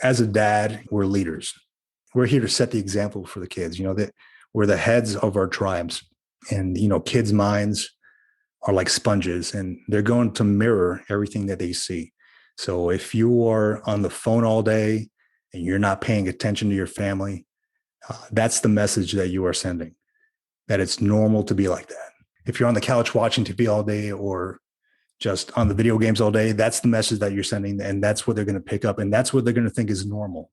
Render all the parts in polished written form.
as a dad, we're leaders. We're here to set the example for the kids. That we're the heads of our tribes, and kids' minds are like sponges, and they're going to mirror everything that they see. So if you are on the phone all day and you're not paying attention to your family, that's the message that you are sending, that it's normal to be like that. If you're on the couch watching TV all day or just on the video games all day, that's the message that you're sending. And that's what they're going to pick up. And that's what they're going to think is normal.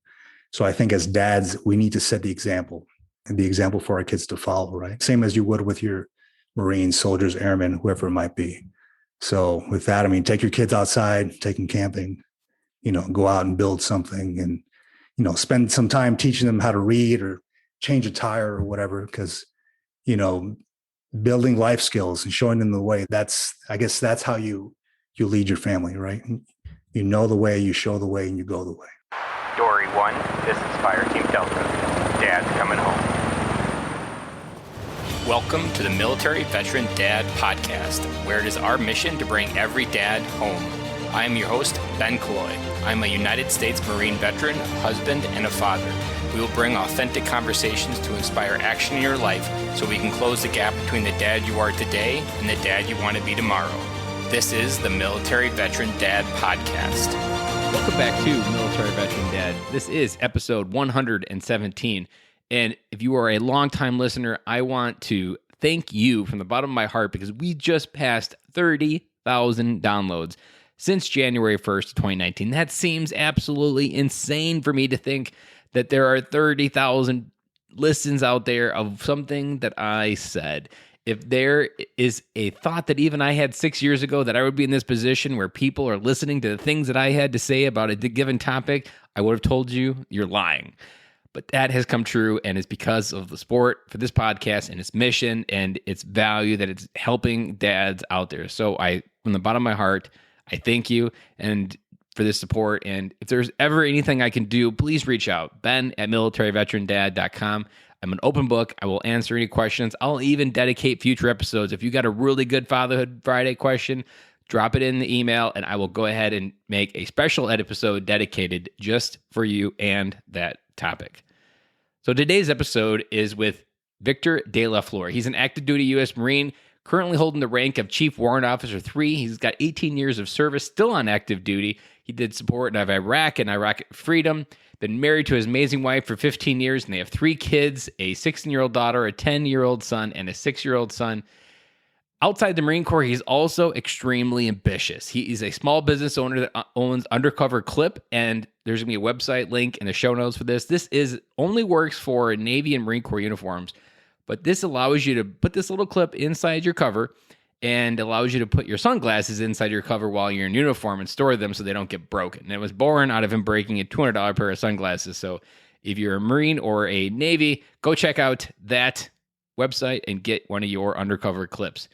So I think as dads, we need to set the example, and the example for our kids to follow, right? Same as you would with your Marines, soldiers, airmen, whoever it might be. So with that, take your kids outside, take them camping, go out and build something, and, spend some time teaching them how to read or change a tire or whatever, because, building life skills and showing them the way, that's how you lead your family, right? You know the way, you show the way, and you go the way. Dory 1, this is Fire Team Delta. Dad's coming home. Welcome to the Military Veteran Dad Podcast, where it is our mission to bring every dad home. I am your host, Ben Colloy. I'm a United States Marine veteran, husband, and a father. We will bring authentic conversations to inspire action in your life so we can close the gap between the dad you are today and the dad you want to be tomorrow. This is the Military Veteran Dad Podcast. Welcome back to Military Veteran Dad. This is episode 117. And if you are a longtime listener, I want to thank you from the bottom of my heart, because we just passed 30,000 downloads since January 1st, 2019. That seems absolutely insane for me to think that there are 30,000 listens out there of something that I said. If there is a thought that even I had 6 years ago that I would be in this position where people are listening to the things that I had to say about a given topic, I would have told you you're lying. But that has come true, and it's because of the support for this podcast and its mission and its value that it's helping dads out there. So from the bottom of my heart, I thank you and for this support. And if there's ever anything I can do, please reach out. Ben@militaryveterandad.com. I'm an open book. I will answer any questions. I'll even dedicate future episodes. If you got a really good Fatherhood Friday question, drop it in the email, and I will go ahead and make a special episode dedicated just for you and that topic. So today's episode is with Victor de la Flor. He's an active duty U.S. Marine, currently holding the rank of Chief Warrant Officer 3. He's got 18 years of service, still on active duty. He did support in Iraq and Iraq Freedom, been married to his amazing wife for 15 years, and they have 3 kids, a 16-year-old daughter, a 10-year-old son, and a 6-year-old son. Outside the Marine Corps, he's also extremely ambitious. He is a small business owner that owns Undercover Clip, and there's going to be a website link in the show notes for this. This only works for Navy and Marine Corps uniforms, but this allows you to put this little clip inside your cover and allows you to put your sunglasses inside your cover while you're in uniform and store them so they don't get broken. And it was born out of him breaking a $200 pair of sunglasses. So if you're a Marine or a Navy, go check out that website and get one of your Undercover Clips.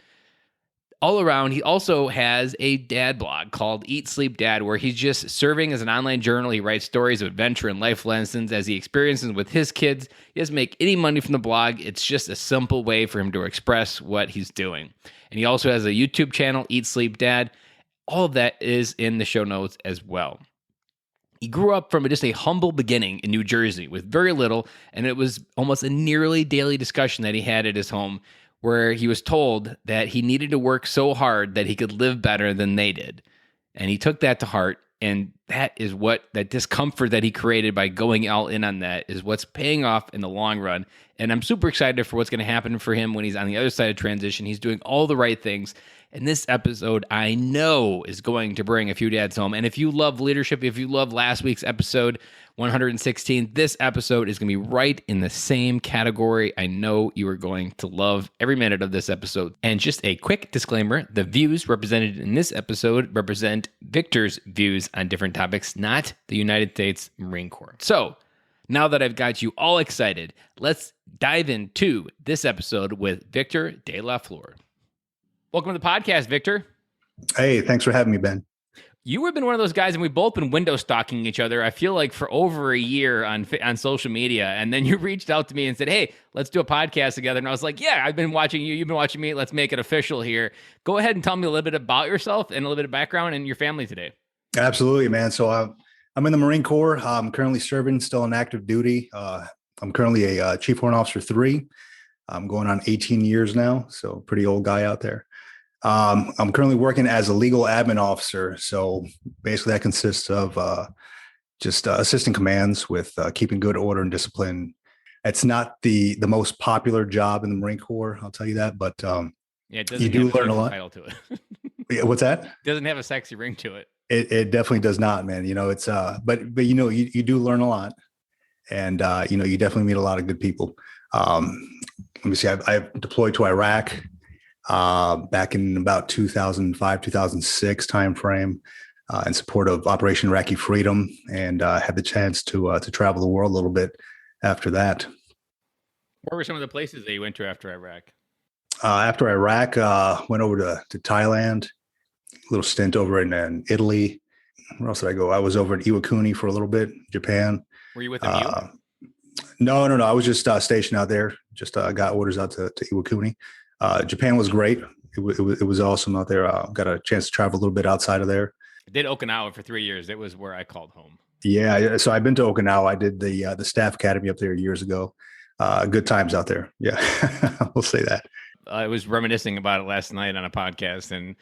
All around, he also has a dad blog called Eat Sleep Dad, where he's just serving as an online journal. He writes stories of adventure and life lessons as he experiences with his kids. He doesn't make any money from the blog. It's just a simple way for him to express what he's doing. And he also has a YouTube channel, Eat Sleep Dad. All of that is in the show notes as well. He grew up from just a humble beginning in New Jersey with very little, and it was almost a nearly daily discussion that he had at his home, where he was told that he needed to work so hard that he could live better than they did. And he took that to heart, and that is that discomfort that he created by going all in on that is what's paying off in the long run. And I'm super excited for what's going to happen for him when he's on the other side of transition. He's doing all the right things. And this episode, I know, is going to bring a few dads home. And if you love leadership, if you love last week's episode, 116, this episode is going to be right in the same category. I know you are going to love every minute of this episode. And just a quick disclaimer, the views represented in this episode represent Victor's views on different topics, not the United States Marine Corps. So now that I've got you all excited, let's dive into this episode with Victor de la Flor. Welcome to the podcast, Victor. Hey, thanks for having me, Ben. You have been one of those guys, and we've both been window stalking each other, I feel like, for over a year on social media. And then you reached out to me and said, hey, let's do a podcast together. And I was like, yeah, I've been watching you. You've been watching me. Let's make it official here. Go ahead and tell me a little bit about yourself and a little bit of background and your family today. Absolutely, man. So I'm in the Marine Corps. I'm currently serving, still on active duty. I'm currently a Chief Warrant Officer 3. I'm going on 18 years now, so pretty old guy out there. I'm currently working as a legal admin officer. So basically, that consists of just assisting commands with keeping good order and discipline. It's not the most popular job in the Marine Corps, I'll tell you that, but Yeah, it you doesn't do have a learn a sexy lot. title to it. Yeah, what's that? Doesn't have a sexy ring to it. It definitely does not, man. It's but you do learn a lot, and you definitely meet a lot of good people. Let me see. I've deployed to Iraq back in about 2005, 2006 timeframe in support of Operation Iraqi Freedom, and had the chance to travel the world a little bit after that. Where were some of the places that you went to after Iraq? After Iraq, went over to Thailand, a little stint over in Italy. Where else did I go? I was over in Iwakuni for a little bit, Japan. Were you with a No. I was just stationed out there. Just got orders out to Iwakuni. Japan was great. It was awesome out there. Got a chance to travel a little bit outside of there. I did Okinawa for 3 years. It was where I called home. Yeah, so I've been to Okinawa. I did the Staff Academy up there years ago. Good times out there. Yeah, we'll say that. I was reminiscing about it last night on a podcast, and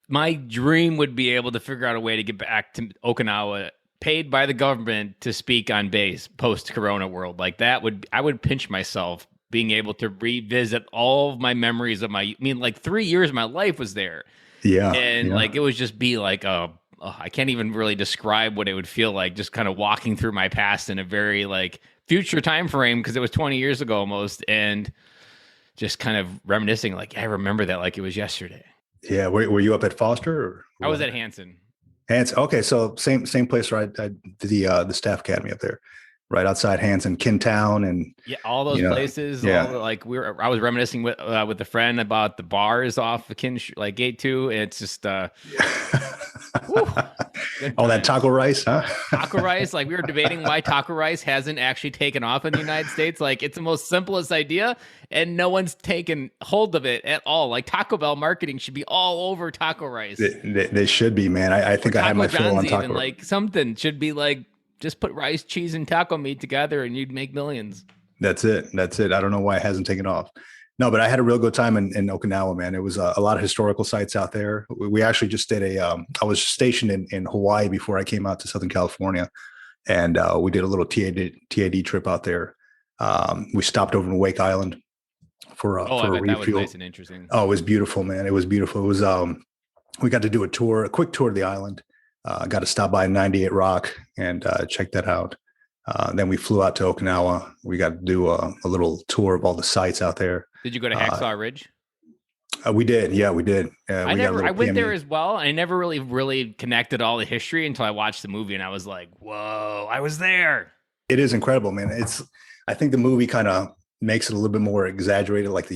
my dream would be able to figure out a way to get back to Okinawa, paid by the government to speak on base post-Corona world. Like that I would pinch myself being able to revisit all of my memories of like 3 years of my life was there. Yeah. And like, it would just be like, I can't even really describe what it would feel like just kind of walking through my past in a very like future time frame, because it was 20 years ago almost, and just kind of reminiscing like, I remember that like it was yesterday. Yeah. Were you up at Foster? Or I was at Hanson. Hanson. Okay. So same place where I did the Staff Academy up there, right outside Hanson, Kintown, and all those places. Yeah. I was reminiscing with a friend about the bars off the Gate 2. It's just all that taco rice, huh? Taco rice. Like we were debating why taco rice hasn't actually taken off in the United States. Like it's the most simplest idea, and no one's taken hold of it at all. Like Taco Bell marketing should be all over taco rice. They should be, man. I think I had my fill on taco. Even, like something should be like, just put rice, cheese, and taco meat together, and you'd make millions. That's it. I don't know why it hasn't taken off. No, but I had a real good time in Okinawa, man. It was a lot of historical sites out there. We actually just did I was stationed in Hawaii before I came out to Southern California, and we did a little TAD trip out there. We stopped over in Wake Island for a refuel. That was nice and interesting. Oh, it was beautiful, man. It was beautiful. It was we got to do a quick tour of the island. Got to stop by 98 Rock and check that out. Then we flew out to Okinawa. We got to do a little tour of all the sites out there. Did you go to Hacksaw Ridge? We did. Yeah, we did. I went there as well. I never really connected all the history until I watched the movie, and I was like, whoa, I was there. It is incredible, man. I think the movie kind of makes it a little bit more exaggerated, like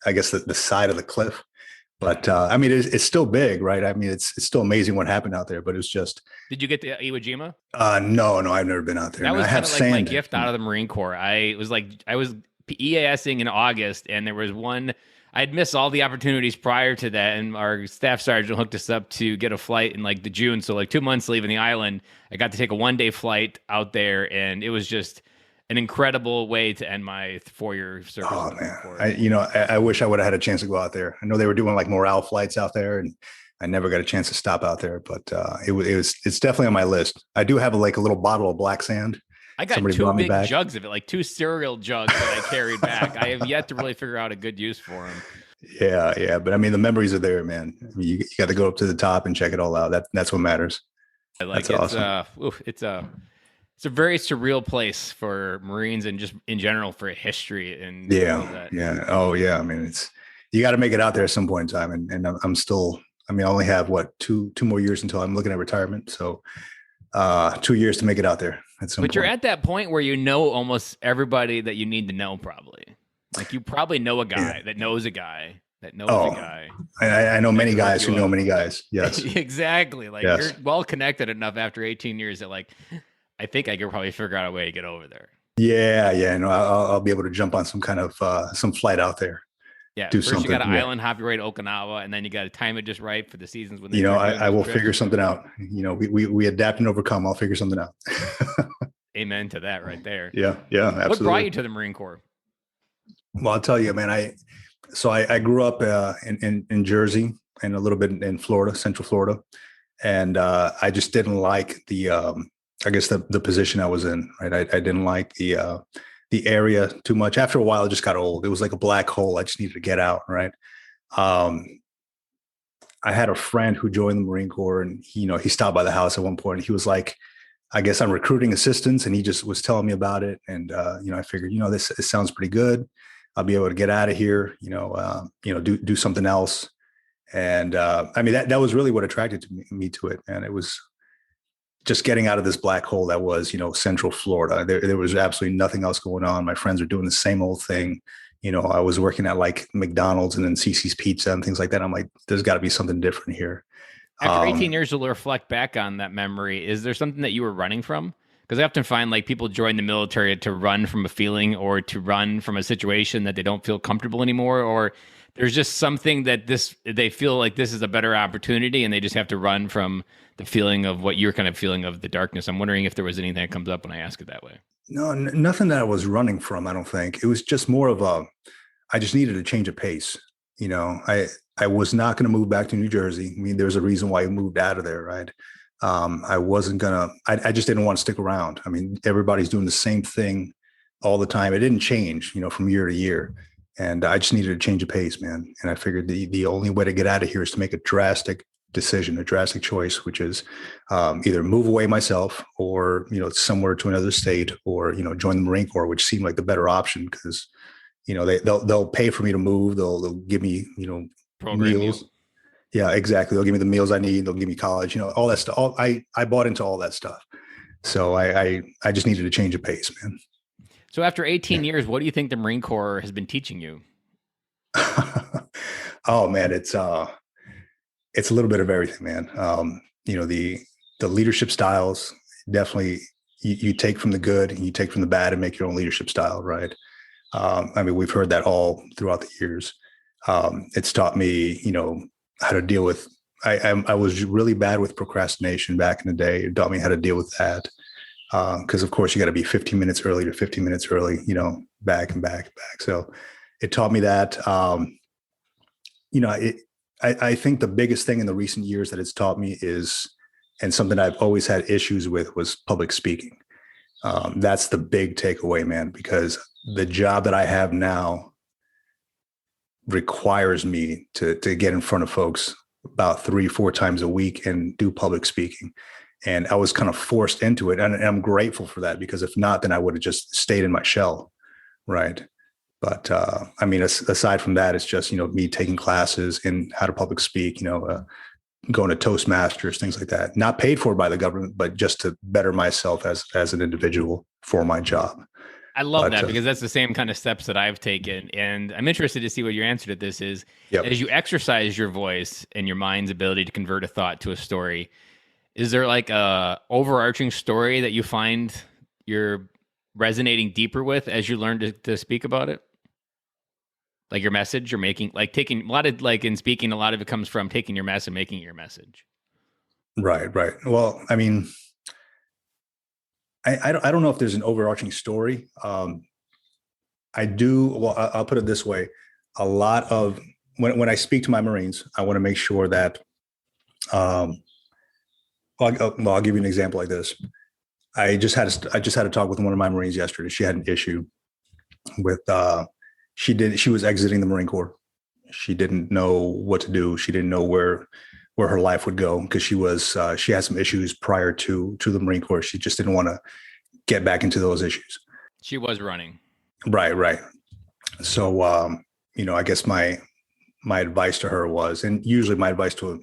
I guess the side of the cliff. But I mean, it's still big, right? I mean, it's still amazing what happened out there. But it was just. Did you get to Iwo Jima? No, I've never been out there. That was kind of like my gift out of the Marine Corps. I was EASing in August, and there was one. I'd missed all the opportunities prior to that, and our staff sergeant hooked us up to get a flight in like the June. So like 2 months leaving the island, I got to take a 1-day flight out there, and it was just an incredible way to end my 4-year service. Oh man, I wish I would have had a chance to go out there. I know they were doing like morale flights out there, and I never got a chance to stop out there. But it's definitely on my list. I do have a little bottle of black sand. I got Somebody 2 big jugs of it, like 2 cereal jugs that I carried back. I have yet to really figure out a good use for them. Yeah. But I mean, the memories are there, man. I mean, you got to go up to the top and check it all out. That's what matters. That's awesome. It's a very surreal place for Marines and just in general for history. And yeah. Oh yeah. I mean, you got to make it out there at some point in time. And I'm still, I only have two more years until I'm looking at retirement. So 2 years to make it out there. But you're at that point where you know almost everybody that you need to know, probably. Like you probably know a guy that knows a guy that knows a guy. I know many guys who know many guys. Yes. Exactly. Like you're well connected enough after 18 years that like, I think I could probably figure out a way to get over there. Yeah. No, I'll be able to jump on some kind of some flight out there. Yeah, do first you something. got to Yeah. island hop your way to Okinawa, and then you got to time it just right for the seasons when they start doing I those will trips. figure something out. We adapt and overcome. I'll figure something out. Amen to that right there. Yeah, absolutely. What brought you to the Marine Corps? Well, I'll tell you, man. I grew up in Jersey and a little bit in Florida, Central Florida, and I just didn't like I guess the position I was in. Right, I didn't like the area too much. After a while, it just got old. It was like a black hole. I just needed to get out. Right. Um, I had a friend who joined the Marine Corps, and he stopped by the house at one point, and he was like, I guess I'm recruiting assistants, and he just was telling me about it. And I figured, this sounds pretty good. I'll be able to get out of here, do something else. And I mean, that was really what attracted me to it. And it was just getting out of this black hole that was, Central Florida. There was absolutely nothing else going on. My friends were doing the same old thing. I was working at like McDonald's and then CC's Pizza and things like that. I'm like, there's got to be something different here. After 18 years to reflect back on that memory, is there something that you were running from? Because I often find like people join the military to run from a feeling or to run from a situation that they don't feel comfortable anymore, or there's just something that they feel like this is a better opportunity and they just have to run from the feeling of what you're kind of feeling of the darkness. I'm wondering if there was anything that comes up when I ask it that way. No, nothing that I was running from, I don't think. It was just more of I just needed a change of pace. I was not going to move back to New Jersey. I mean, there's a reason why I moved out of there, right? I wasn't going to, I just didn't want to stick around. I mean, everybody's doing the same thing all the time. It didn't change, from year to year. And I just needed a change of pace, man. And I figured the only way to get out of here is to make a drastic decision, a drastic choice, which is either move away myself or, somewhere to another state or, join the Marine Corps, which seemed like the better option because, they'll pay for me to move. They'll give me, meals. Yeah, exactly. They'll give me the meals I need. They'll give me college, all that stuff. I bought into all that stuff. So I just needed a change of pace, man. So after 18 years, what do you think the Marine Corps has been teaching you? Oh man, it's a little bit of everything, man. The leadership styles, definitely you take from the good and you take from the bad and make your own leadership style, right? I mean, we've heard that all throughout the years. It's taught me, how to deal with, I was really bad with procrastination back in the day. It taught me how to deal with that. Because of course you got to be 15 minutes early to 15 minutes early, back and back and back. So it taught me that, I think the biggest thing in the recent years that it's taught me is, and something I've always had issues with, was public speaking. That's the big takeaway, man, because the job that I have now requires me to get in front of folks about 3-4 times a week and do public speaking. And I was kind of forced into it. And I'm grateful for that, because if not, then I would have just stayed in my shell. Right. But I mean, aside from that, it's just, me taking classes in how to public speak, going to Toastmasters, things like that, not paid for by the government, but just to better myself as an individual for my job. I love that, because that's the same kind of steps that I've taken. And I'm interested to see what your answer to this is. Yep. As you exercise your voice and your mind's ability to convert a thought to a story, is there like a overarching story that you find you're resonating deeper with as you learn to speak about it? Like your message you're making, like taking a lot of, like in speaking, a lot of it comes from taking your message and making it your message. Right. Well, I mean, I don't know if there's an overarching story. I do. Well, I'll put it this way. A lot of when I speak to my Marines, I want to make sure that, I'll give you an example like this. I just had a talk with one of my Marines yesterday. She had an issue with, she was exiting the Marine Corps. She didn't know what to do. She didn't know where her life would go, because she had some issues prior to the Marine Corps. She just didn't want to get back into those issues. She was running. Right. So, I guess my advice to her was, and usually my advice to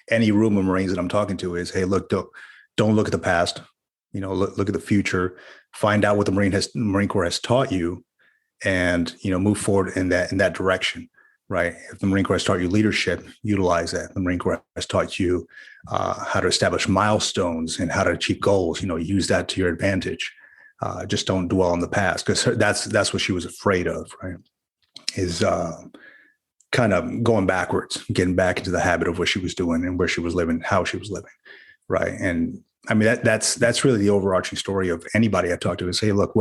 any room of Marines that I'm talking to is, hey, look, don't look at the past, look at the future, find out what the Marine Corps has taught you, and, move forward in that direction. Right. If the Marine Corps has taught you leadership, utilize that. The Marine Corps has taught you how to establish milestones and how to achieve goals. Use that to your advantage. Just don't dwell on the past, because that's what she was afraid of. Right. Is kind of going backwards, getting back into the habit of what she was doing and where she was living, how she was living. Right. And I mean, that's really the overarching story of anybody I talk to is, hey, look,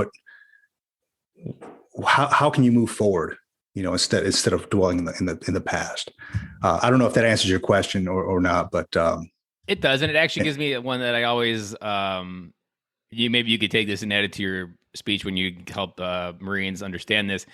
how can you move forward? Instead of dwelling in the past. I don't know if that answers your question or not, but it does, and it actually gives me one that I always maybe you could take this and add it to your speech when you help Marines understand this.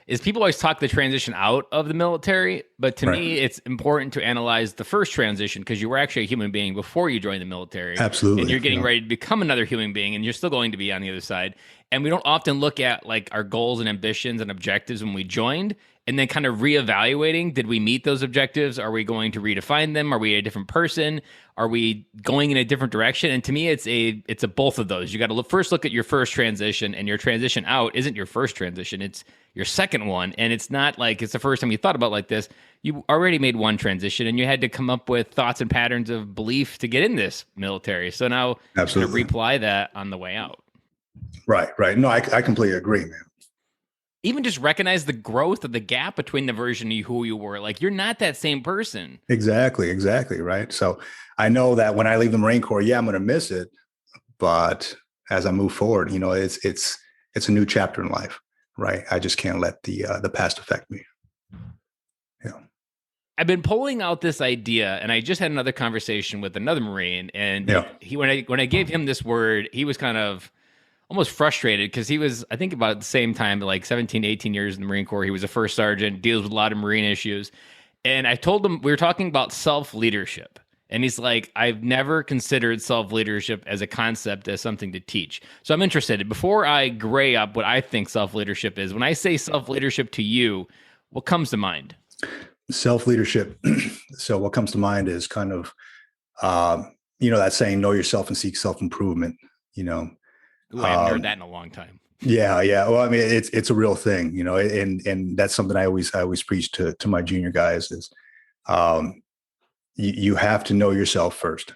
Is people always talk the transition out of the military, but to me, it's important to analyze the first transition because you were actually a human being before you joined the military. Absolutely. And you're getting ready to become another human being, and you're still going to be on the other side. And we don't often look at like our goals and ambitions and objectives when we joined and then kind of reevaluating, did we meet those objectives? Are we going to redefine them? Are we a different person? Are we going in a different direction? And to me, it's a both of those. You got to first look at your first transition, and your transition out isn't your first transition. It's your second one. And it's not like it's the first time you thought about like this. You already made one transition, and you had to come up with thoughts and patterns of belief to get in this military. So now absolutely reapply that on the way out. Right. No, I completely agree, man. Even just recognize the growth of the gap between the version of who you were. Like, you're not that same person. Exactly. Right. So I know that when I leave the Marine Corps, I'm going to miss it. But as I move forward, it's a new chapter in life. Right. I just can't let the past affect me. Yeah. I've been pulling out this idea, and I just had another conversation with another Marine, and when I gave him this word, he was kind of almost frustrated because he was, I think, about the same time, like 17, 18 years in the Marine Corps. He was a first sergeant, deals with a lot of Marine issues. And I told him, we were talking about self-leadership. And he's like, I've never considered self-leadership as a concept, as something to teach. So I'm interested. Before I gray up what I think self-leadership is, when I say self-leadership to you, what comes to mind? Self-leadership. So what comes to mind is kind of, that saying, know yourself and seek self-improvement, Ooh, I haven't heard that in a long time. Yeah. Well, I mean, it's a real thing, and that's something I always preach to my junior guys is, you have to know yourself first.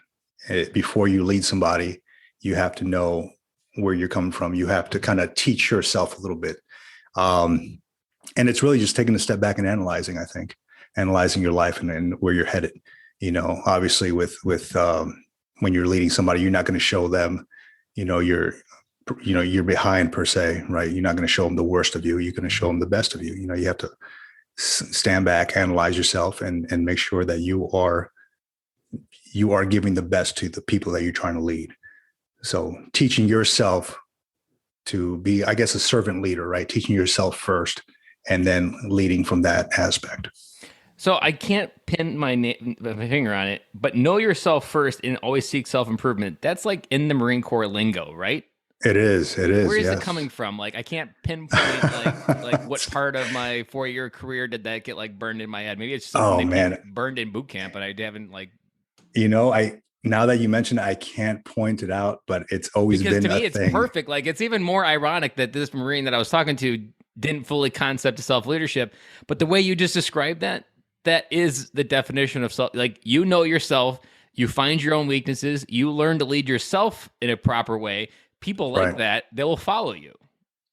Before you lead somebody. You have to know where you're coming from. You have to kind of teach yourself a little bit. And it's really just taking a step back and analyzing your life and where you're headed. Obviously with when you're leading somebody, you're not going to show them, you're behind per se, right? You're not going to show them the worst of you. You're going to show them the best of you. You have to stand back, analyze yourself, and make sure that you are giving the best to the people that you're trying to lead. So teaching yourself to be, I guess, a servant leader, right? Teaching yourself first and then leading from that aspect. So I can't pin my finger on it, but know yourself first and always seek self-improvement. That's like in the Marine Corps lingo, right? It is. Where is it coming from? Like, I can't pinpoint like what part of my 4-year career did that get like burned in my head. Maybe it's something burned in boot camp, but I haven't like. Now that you mentioned it, I can't point it out, but it's always been a thing. Because to me, it's perfect. Like, it's even more ironic that this Marine that I was talking to didn't fully concept self-leadership, but the way you just described that is the definition of self. Like, you know yourself, you find your own weaknesses, you learn to lead yourself in a proper way. People like that, they will follow you.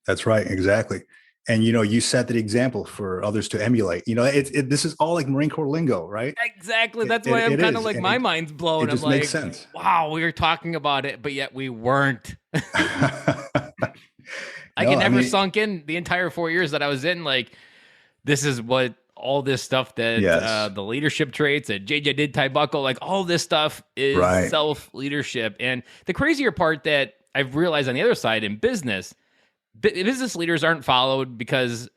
That's right. Exactly. And, you set the example for others to emulate. This is all like Marine Corps lingo, right? Exactly. That's why I'm kind of like, my mind's blown. It just makes sense. Wow, we were talking about it, but yet we weren't. Sunk in the entire 4 years that I was in. Like, this is what all this stuff that the leadership traits that JJ did, Ty Buckle, like all this stuff is self-leadership. And the crazier part that I've realized on the other side in business leaders aren't followed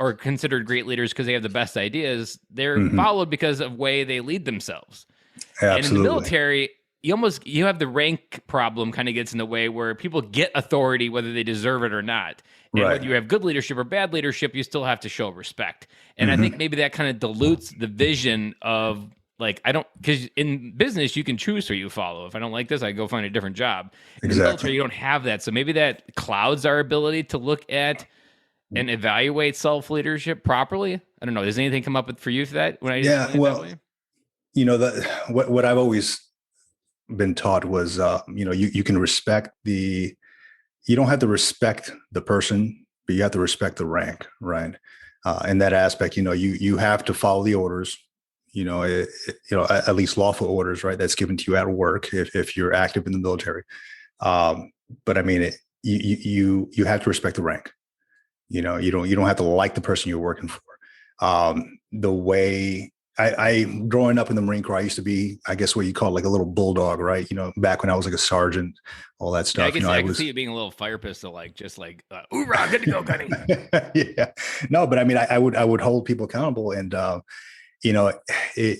or considered great leaders because they have the best ideas. They're followed because of the way they lead themselves. Absolutely. And in the military, you have the rank problem kind of gets in the way where people get authority whether they deserve it or not. And whether you have good leadership or bad leadership, you still have to show respect. And I think maybe that kind of dilutes the vision of like, because in business, you can choose who you follow. If I don't like this, I go find a different job. In the military, you don't have that. So maybe that clouds our ability to look at and evaluate self-leadership properly. I don't know. Does anything come up for you for that? When what I've always been taught was, you can respect you don't have to respect the person, but you have to respect the rank, right? In that aspect, you have to follow the orders, at least lawful orders, right? That's given to you at work if you're active in the military. But I mean, you have to respect the rank. You don't have to like the person you're working for. The way I growing up in the Marine Corps, I used to be, I guess what you call like a little bulldog, right? Back when I was like a sergeant, all that stuff. Yeah, I can see you being a little fire pistol, like just like, hoorah, good to go, Gunny. Yeah, no, but I mean, I would hold people accountable, and it.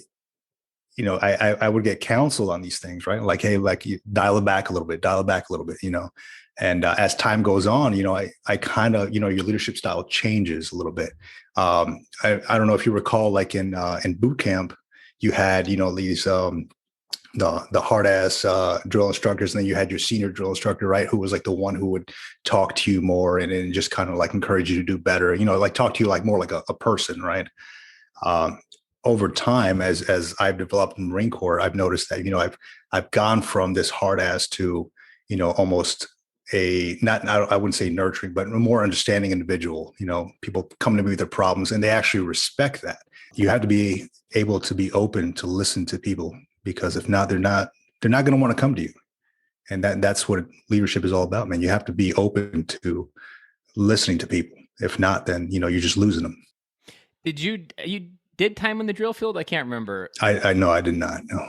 I would get counseled on these things, right? Like, hey, like you dial it back a little bit, And as time goes on, I kind of, your leadership style changes a little bit. I don't know if you recall, like in boot camp, you had, these the hard ass drill instructors, and then you had your senior drill instructor, right, who was like the one who would talk to you more and just kind of like encourage you to do better. Like talk to you like more like a person, right? Over time, as I've developed in the Marine Corps, I've noticed that I've gone from this hard ass to almost I wouldn't say nurturing, but a more understanding individual. People come to me with their problems, and they actually respect that. You have to be able to be open to listen to people, because if not, they're not going to want to come to you. And that's what leadership is all about, man. You have to be open to listening to people. If not, then you're just losing them. Did you did time in the drill field? I can't remember. I know I did not. No.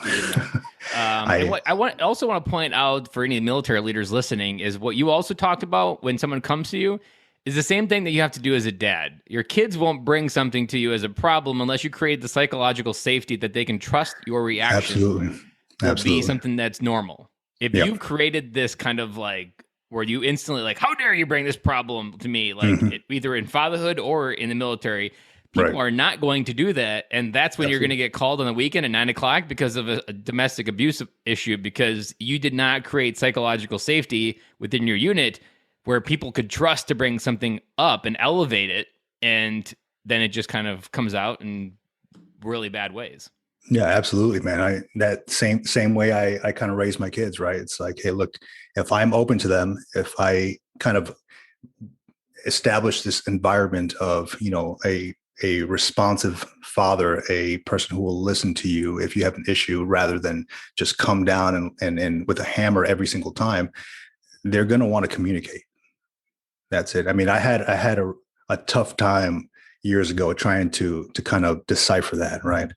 I also want to point out for any military leaders listening is what you also talked about when someone comes to you is the same thing that you have to do as a dad. Your kids won't bring something to you as a problem unless you create the psychological safety that they can trust your reaction. Absolutely. Will be something that's normal. If you've created this kind of like where you instantly like, how dare you bring this problem to me? Like either in fatherhood or in the military, people are not going to do that. And that's when you're going to get called on the weekend at 9:00 because of a domestic abuse issue, because you did not create psychological safety within your unit where people could trust to bring something up and elevate it. And then it just kind of comes out in really bad ways. Yeah, absolutely, man. That same way I kind of raise my kids, right? It's like, hey, look, if I'm open to them, if I kind of establish this environment of, a responsive father, a person who will listen to you if you have an issue, rather than just come down and with a hammer every single time, they're going to want to communicate. That's it. I mean, I had a tough time years ago trying to kind of decipher that, right?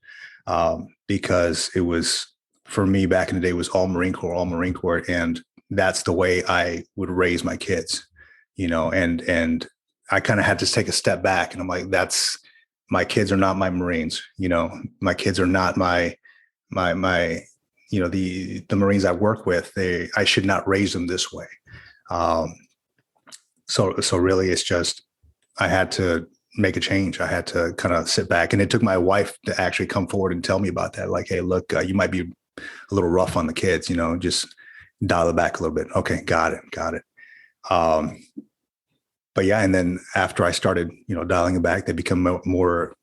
Because it was, for me back in the day, it was all Marine Corps. And that's the way I would raise my kids, and I kind of had to take a step back, and I'm like, my kids are not my Marines, my kids are not the Marines I work with. I should not raise them this way. So really it's just, I had to make a change. I had to kind of sit back, and it took my wife to actually come forward and tell me about that. Like, hey, look, you might be a little rough on the kids, just dial it back a little bit. Okay. Got it. But yeah. And then after I started, dialing it back, they become more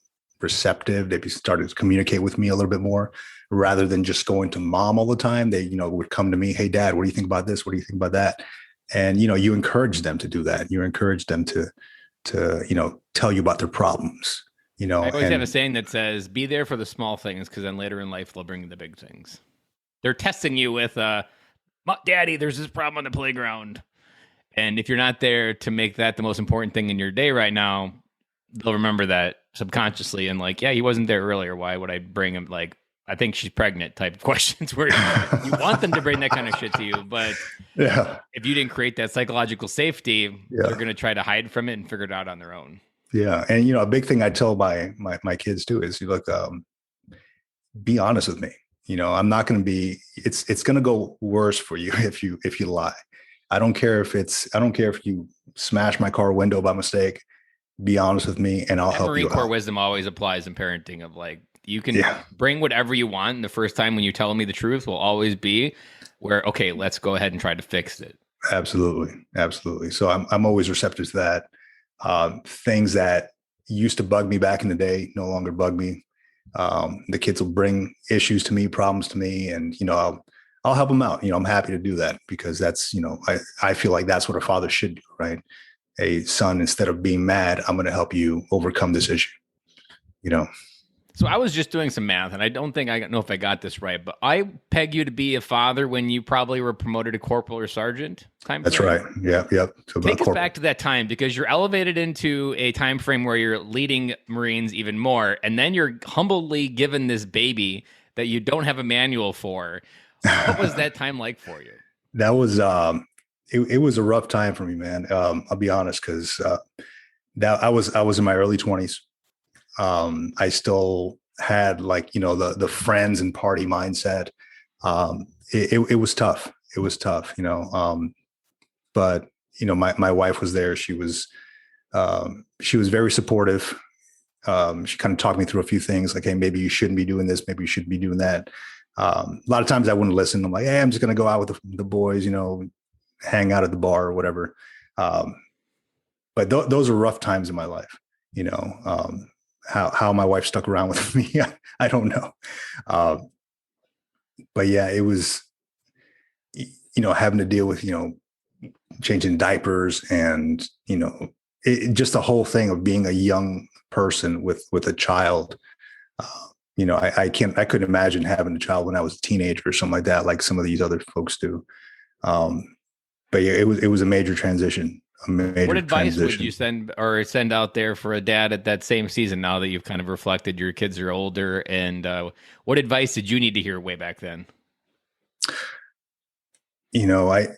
receptive. They started to communicate with me a little bit more, rather than just going to mom all the time. They, would come to me. Hey, Dad, what do you think about this? What do you think about that? And, you encourage them to do that. You encourage them to tell you about their problems. I always have a saying that says, be there for the small things, because then later in life, they'll bring you the big things. They're testing you with, Daddy, there's this problem on the playground. And if you're not there to make that the most important thing in your day right now, they'll remember that subconsciously and like, yeah, he wasn't there earlier. Why would I bring him? Like, I think she's pregnant type of questions where you want them to bring that kind of shit to you. But if you didn't create that psychological safety, they're going to try to hide from it and figure it out on their own. Yeah. And, a big thing I tell my kids too is, look, be honest with me. I'm not going to be, it's going to go worse for you if you lie. I don't care if you smash my car window by mistake. Be honest with me, and I'll help you out. Marine Corps wisdom always applies in parenting, of like, you can bring whatever you want. And the first time when you tell me the truth will always be where, okay, let's go ahead and try to fix it. Absolutely. So I'm always receptive to that. Things that used to bug me back in the day no longer bug me. The kids will bring issues to me, problems to me, and I'll help them out. I'm happy to do that, because that's, I feel like that's what a father should do, right? hey, son, instead of being mad, I'm going to help you overcome this issue. You know, So I was just doing some math, and I don't think I know if I got this right, but I peg you to be a father when you probably were promoted to corporal or sergeant time that's frame. right. Yep. So Take us back to that time, because you're elevated into a time frame where you're leading Marines even more, and then you're humbly given this baby that you don't have a manual for. What was that time like for you? That was it was a rough time for me, man. I'll be honest, because that I was in my early 20s. I still had, like, the friends and party mindset. It was tough. It was tough, but my wife was there. She was very supportive. She kind of talked me through a few things, like, hey, maybe you shouldn't be doing this, maybe you shouldn't be doing that. A lot of times I wouldn't listen. I'm like, hey, I'm just going to go out with the boys, hang out at the bar or whatever. But those are rough times in my life. How my wife stuck around with me, I don't know. But yeah, it was, having to deal with, changing diapers and, just the whole thing of being a young person with a child. I couldn't imagine having a child when I was a teenager or something like that, like some of these other folks do. But yeah, it was a major transition. What advice would you send out there for a dad at that same season, now that you've kind of reflected your kids are older? And what advice did you need to hear way back then? I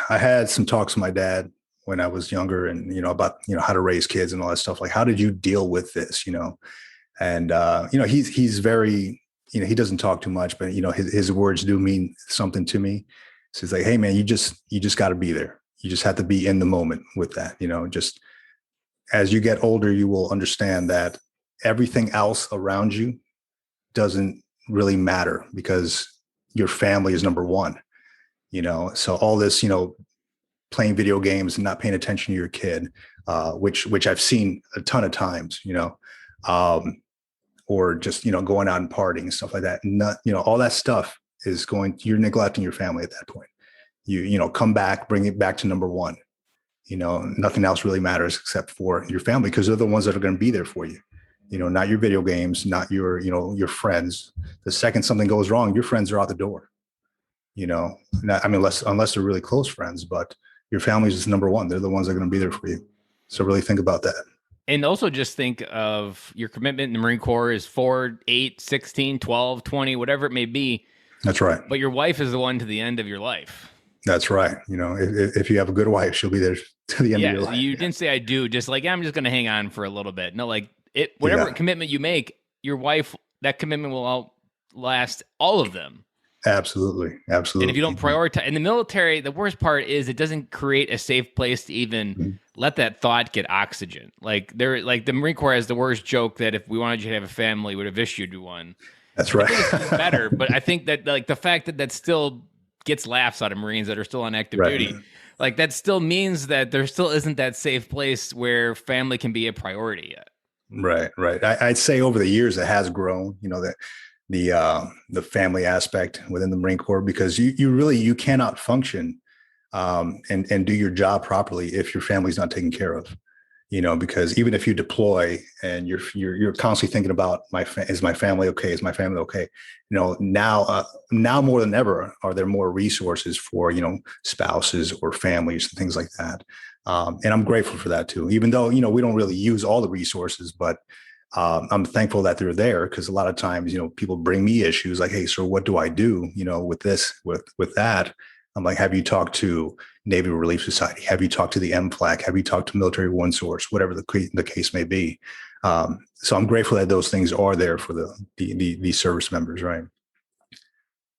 had some talks with my dad when I was younger, and, about, how to raise kids and all that stuff. Like, how did you deal with this, And, he's very, he doesn't talk too much, but, his words do mean something to me. So he's like, hey, man, you just got to be there. You just have to be in the moment with that. Just as you get older, you will understand that everything else around you doesn't really matter, because your family is number one. So all this, playing video games and not paying attention to your kid, which I've seen a ton of times, or just, going out and partying and stuff like that. Not, all that stuff you're neglecting your family at that point. You come back, bring it back to number one. Nothing else really matters except for your family, because they're the ones that are going to be there for you. Not your video games, not your, your friends. The second something goes wrong, your friends are out the door. Unless they're really close friends, but your family is number one. They're the ones that are going to be there for you. So really think about that. And also just think of your commitment in the Marine Corps is 4, 8, 16, 12, 20, whatever it may be. That's right. But your wife is the one to the end of your life. That's right. If you have a good wife, she'll be there to the end of your life. You didn't say I do, just like, I'm just going to hang on for a little bit. No, like whatever commitment you make, your wife, that commitment will outlast all of them. Absolutely. And if you don't prioritize in the military, the worst part is it doesn't create a safe place to even let that thought get oxygen. Like the Marine Corps has the worst joke that if we wanted you to have a family, we would have issued you one. That's right. I think it's better, but I think that, like, the fact that still gets laughs out of Marines that are still on active duty, like, that still means that there still isn't that safe place where family can be a priority yet. Right. I'd say over the years it has grown, the family aspect within the Marine Corps, because you cannot function and do your job properly if your family's not taken care of. Because even if you deploy and you're constantly thinking about is my family okay? Is my family okay? Now more than ever, are there more resources for, spouses or families and things like that. And I'm grateful for that too, even though, we don't really use all the resources, but I'm thankful that they're there, because a lot of times, people bring me issues like, hey, so what do I do, with this, with that? I'm like, have you talked to Navy Relief Society? Have you talked to the MFLAC? Have you talked to Military One Source? Whatever the case may be. So I'm grateful that those things are there for the service members, right?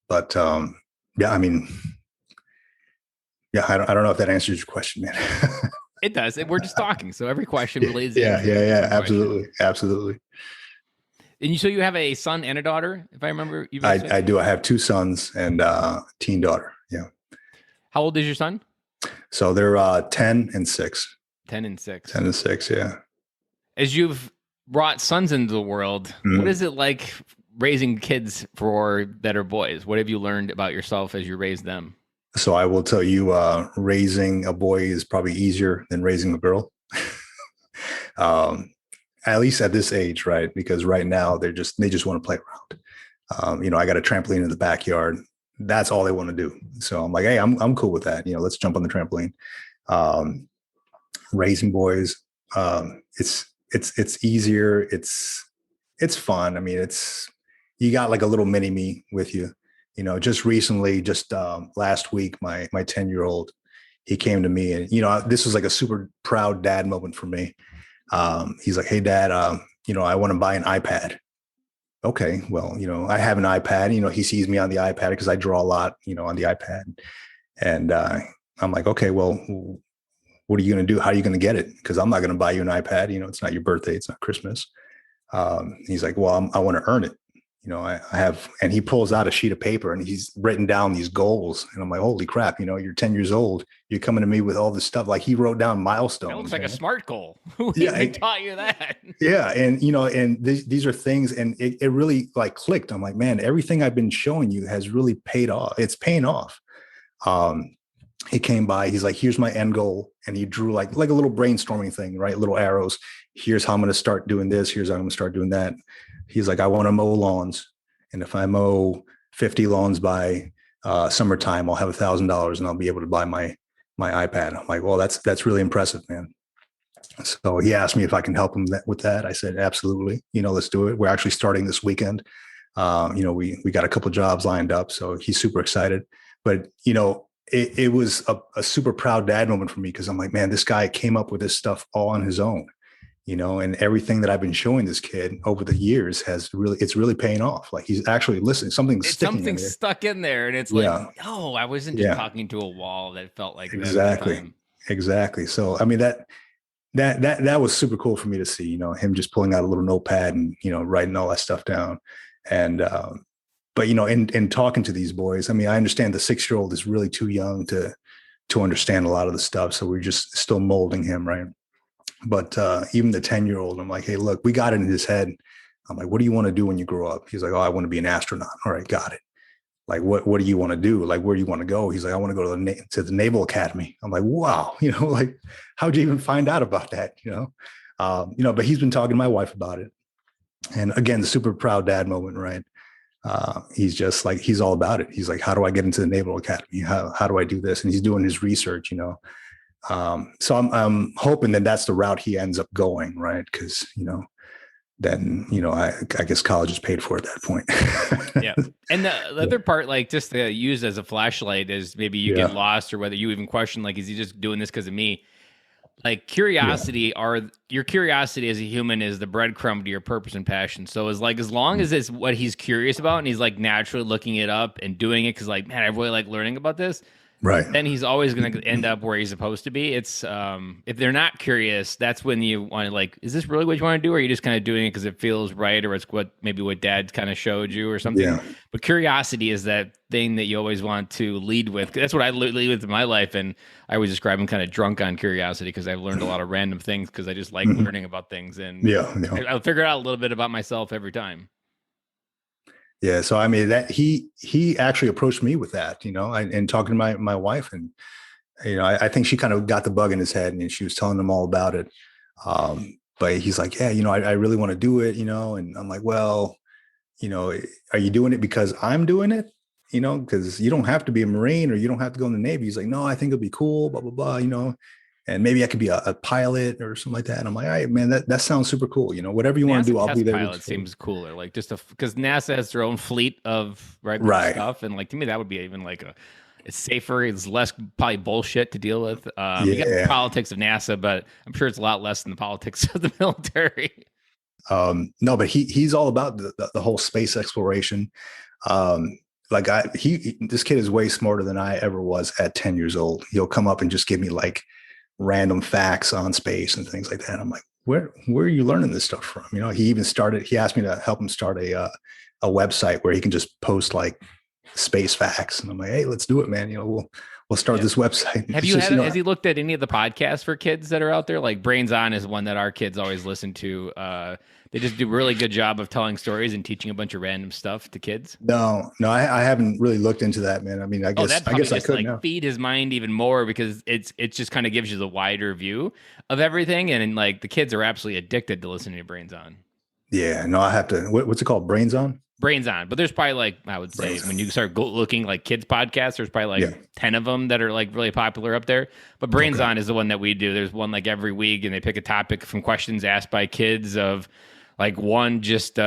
But I don't know if that answers your question, man. It does. We're just talking, so every question relates. Yeah. Absolutely. And so you have a son and a daughter, if I remember. I do. I have 2 sons and a teen daughter. Yeah. How old is your son? So they're 10 and 6. 10 and 6. 10 and 6, yeah. As you've brought sons into the world, what is it like raising kids that are boys? What have you learned about yourself as you raise them? So I will tell you, raising a boy is probably easier than raising a girl. um, at least at this age, right? Because right now they just want to play around. I got a trampoline in the backyard. That's all they want to do. So I'm like, hey, I'm cool with that. Let's jump on the trampoline. Um, Raising boys, it's easier. It's fun. I mean, you got like a little mini me with you. Just recently, just last week, my 10-year-old, he came to me, and this was like a super proud dad moment for me. He's like, hey dad, I want to buy an iPad. Okay, well, I have an iPad. He sees me on the iPad because I draw a lot, on the iPad. And I'm like, okay, well, what are you going to do? How are you going to get it? Because I'm not going to buy you an iPad. It's not your birthday. It's not Christmas. He's like, well, I want to earn it. I have, and he pulls out a sheet of paper and he's written down these goals. And I'm like, holy crap, you're 10 years old. You're coming to me with all this stuff. Like he wrote down milestones. That looks like a SMART goal. Who Yeah, even taught you that? Yeah. And, these are things, and it really like clicked. I'm like, man, everything I've been showing you has really paid off. It's paying off. He came by, he's like, here's my end goal. And he drew like a little brainstorming thing, right? Little arrows. Here's how I'm going to start doing this. Here's how I'm going to start doing that. He's like, I want to mow lawns. And if I mow 50 lawns by summertime, I'll have $1,000 and I'll be able to buy my iPad. I'm like, well, that's really impressive, man. So he asked me if I can help him with that. I said, absolutely. Let's do it. We're actually starting this weekend. We got a couple jobs lined up. So he's super excited. But, it was a super proud dad moment for me, because I'm like, man, this guy came up with this stuff all on his own. And everything that I've been showing this kid over the years it's really paying off. Like he's actually listening. Something's stuck in there. And it's like, no, I wasn't just talking to a wall that felt like exactly. Exactly. So, I mean, that was super cool for me to see, him just pulling out a little notepad and, writing all that stuff down. And, but, in talking to these boys, I mean, I understand the 6-year-old is really too young to understand a lot of the stuff. So we're just still molding him. Right. But even the 10-year-old, I'm like, hey, look, we got it in his head. I'm like, what do you want to do when you grow up? He's like, oh, I want to be an astronaut. All right, got it. Like, what do you want to do? Like, where do you want to go? He's like, I want to go to the Naval Academy. I'm like, wow, like, how'd you even find out about that? But he's been talking to my wife about it. And again, the super proud dad moment, right? He's just like, he's all about it. He's like, how do I get into the Naval Academy? How do I do this? And he's doing his research, So I'm hoping that that's the route he ends up going, right? Because then I guess college is paid for at that point. Yeah, and the other part, like just to use as a flashlight, is maybe you get lost, or whether you even question, like, is he just doing this because of me? Like curiosity, your curiosity as a human is the breadcrumb to your purpose and passion. So as long as it's what he's curious about, and he's like naturally looking it up and doing it because like, man, I really like learning about this. Right. Then he's always going to end up where he's supposed to be. It's if they're not curious, that's when you want to like, is this really what you want to do? Or are you just kind of doing it because it feels right, or it's what dad kind of showed you or something? Yeah. But curiosity is that thing that you always want to lead with. That's what I lead with in my life. And I always describe him kind of drunk on curiosity, because I've learned a lot of random things because I just like learning about things. And I'll figure out a little bit about myself every time. Yeah. So, I mean, that he actually approached me with that, and talking to my wife, and, I think she kind of got the bug in his head, and she was telling him all about it. But he's like, yeah, I really want to do it, and I'm like, well, are you doing it because I'm doing it? Because you don't have to be a Marine, or you don't have to go in the Navy. He's like, no, I think it'll be cool, blah, blah, blah, and maybe I could be a pilot or something like that. And I'm like, all right, man, that sounds super cool. Whatever you want to do, I'll be there. Pilot seems cooler. Like because NASA has their own fleet of stuff. And like, to me, that would be even like it's safer. It's less probably bullshit to deal with. You got the politics of NASA, but I'm sure it's a lot less than the politics of the military. No, but he's all about the whole space exploration. This kid is way smarter than I ever was at 10 years old. He'll come up and just give me like random facts on space and things like that. I'm like, where are you learning this stuff from? He asked me to help him start a website where he can just post like space facts. And I'm like, hey, let's do it, man. We'll we'll start this website. Have It's you just, had, has he looked at any of the podcasts for kids that are out there? Like Brains On is one that our kids always listen to. They just do a really good job of telling stories and teaching a bunch of random stuff to kids. No, I haven't really looked into that, man. I mean, I guess That I guess I just could like now. feed his mind even more because it just kind of gives you the wider view of everything. And like the kids are absolutely addicted to listening to Brains On. Yeah, no, I have to. What's it called? Brains On? Brains On, but there's probably like, I would say, when you start looking like kids podcasts, there's probably like 10 of them that are like really popular up there. But Brains On is the one that we do. There's one like every week, and they pick a topic from questions asked by kids. Of like one just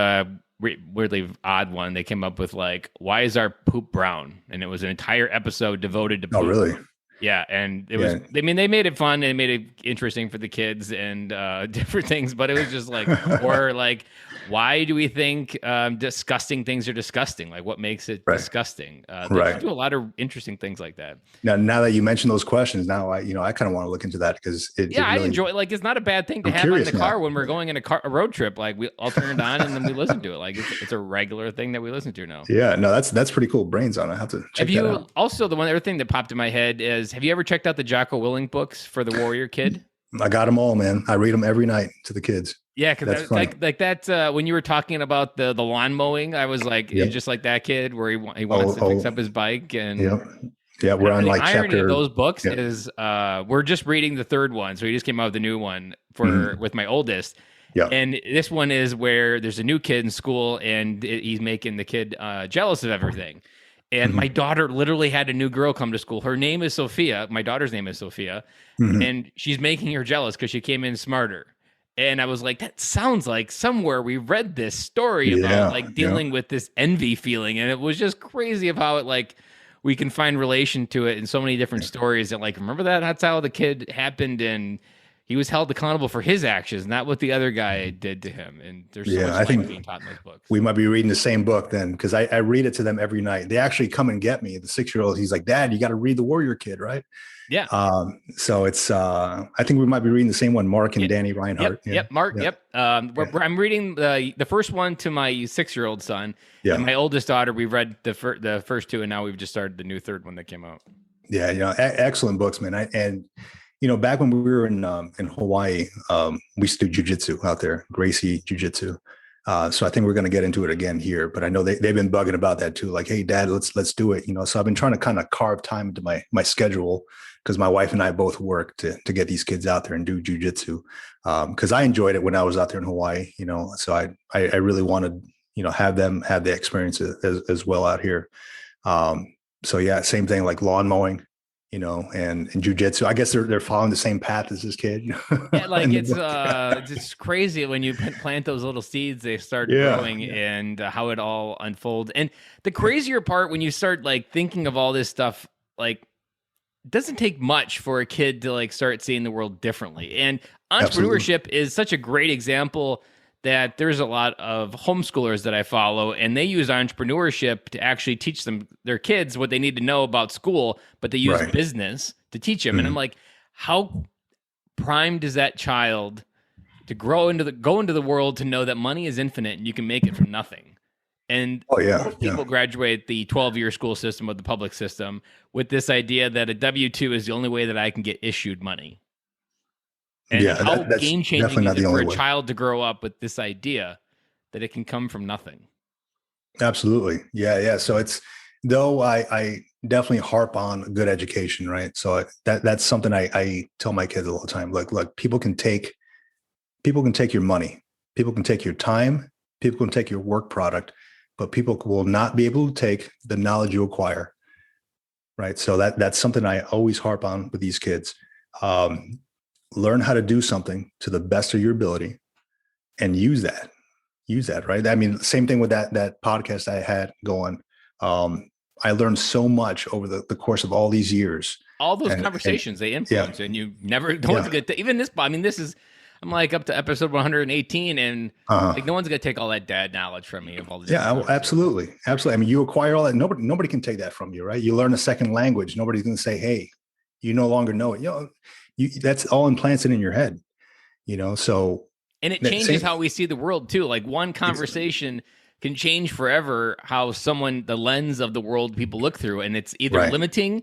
weirdly odd one they came up with, like, why is our poop brown? And it was an entire episode devoted to poop. Oh, really? Yeah, and it was, I mean, they made it fun and made it interesting for the kids and different things, but it was just like, or like, why do we think disgusting things are disgusting? Like, what makes it disgusting? They do a lot of interesting things like that. Now that you mention those questions, now I kind of want to look into that because I enjoy it. Like, it's not a bad thing to have on the car when we're going in a road trip. Like, we all turn it on and then we listen to it. Like, it's a regular thing that we listen to now. Yeah, no, that's pretty cool. Brains On. I have to check that out. Also, the one other thing that popped in my head is, have you ever checked out the Jocko Willink books for the Warrior Kid? I got them all, man. I read them every night to the kids. Yeah, because like that when you were talking about the lawn mowing, I was like, it's just like that kid where he wants to fix up his bike. And yeah, we're on like irony chapter. Of those books is we're just reading the third one, so he just came out with a new one with my oldest. Yeah, and this one is where there's a new kid in school, and he's making the kid jealous of everything. And my daughter literally had a new girl come to school. Her name is Sophia. My daughter's name is Sophia, and she's making her jealous because she came in smarter. And I was like, that sounds like somewhere we read this story about like dealing with this envy feeling. And it was just crazy of how it like we can find relation to it in so many different stories that like, remember that? That's how the kid happened. And he was held accountable for his actions, not what the other guy did to him. And there's so much life being taught in those books. We might be reading the same book then, because I read it to them every night. They actually come and get me. The 6-year-old, he's like, Dad, you got to read The Warrior Kid, right? Yeah. So it's I think we might be reading the same one, Mark and Danny Reinhardt. Mark. I'm reading the first one to my 6-year-old son. Yeah. And my oldest daughter, we read the first two, and now we've just started the new third one that came out. Yeah, excellent books, man. And back when we were in Hawaii, we used to do jujitsu out there, Gracie Jiu-Jitsu. So I think we're going to get into it again here, but I know they've been bugging about that too. Like, hey, Dad, let's do it. So I've been trying to kind of carve time into my schedule, because my wife and I both work to get these kids out there and do jujitsu. Because I enjoyed it when I was out there in Hawaii. So I really wanted have them have the experience as well out here. So yeah, same thing, like lawn mowing. And jujitsu. I guess they're following the same path as this kid. Yeah, like it's crazy when you plant those little seeds, they start growing, and how it all unfolds. And the crazier part, when you start like thinking of all this stuff, like, it doesn't take much for a kid to like start seeing the world differently. And entrepreneurship is such a great example that there's a lot of homeschoolers that I follow, and they use entrepreneurship to actually teach their kids what they need to know about school, but they use business to teach them. And I'm like, how primed is that child to go into the world to know that money is infinite and you can make it from nothing? And most people graduate the 12-year school system or the public system with this idea that a W-2 is the only way that I can get issued money. And how game-changing is it for a child to grow up with this idea that it can come from nothing? Absolutely. Yeah. So I definitely harp on good education, right? So that's something I tell my kids all the time. Look, people can take your money, people can take your time, people can take your work product, but people will not be able to take the knowledge you acquire, right? So that's something I always harp on with these kids. Learn how to do something to the best of your ability and use that, right? I mean, same thing with that podcast I had going. I learned so much over the course of all these years. All those conversations, they influence, and you never, no one's going to, even this, I mean, this is, I'm like up to episode 118, and like no one's going to take all that dad knowledge from me of all this. Yeah, absolutely. I mean, you acquire all that. Nobody can take that from you, right? You learn a second language. Nobody's going to say, hey, you no longer know it. That's all implanted in your head, so. And it changes how we see the world too. Like one conversation can change forever how the lens of the world people look through. And it's either limiting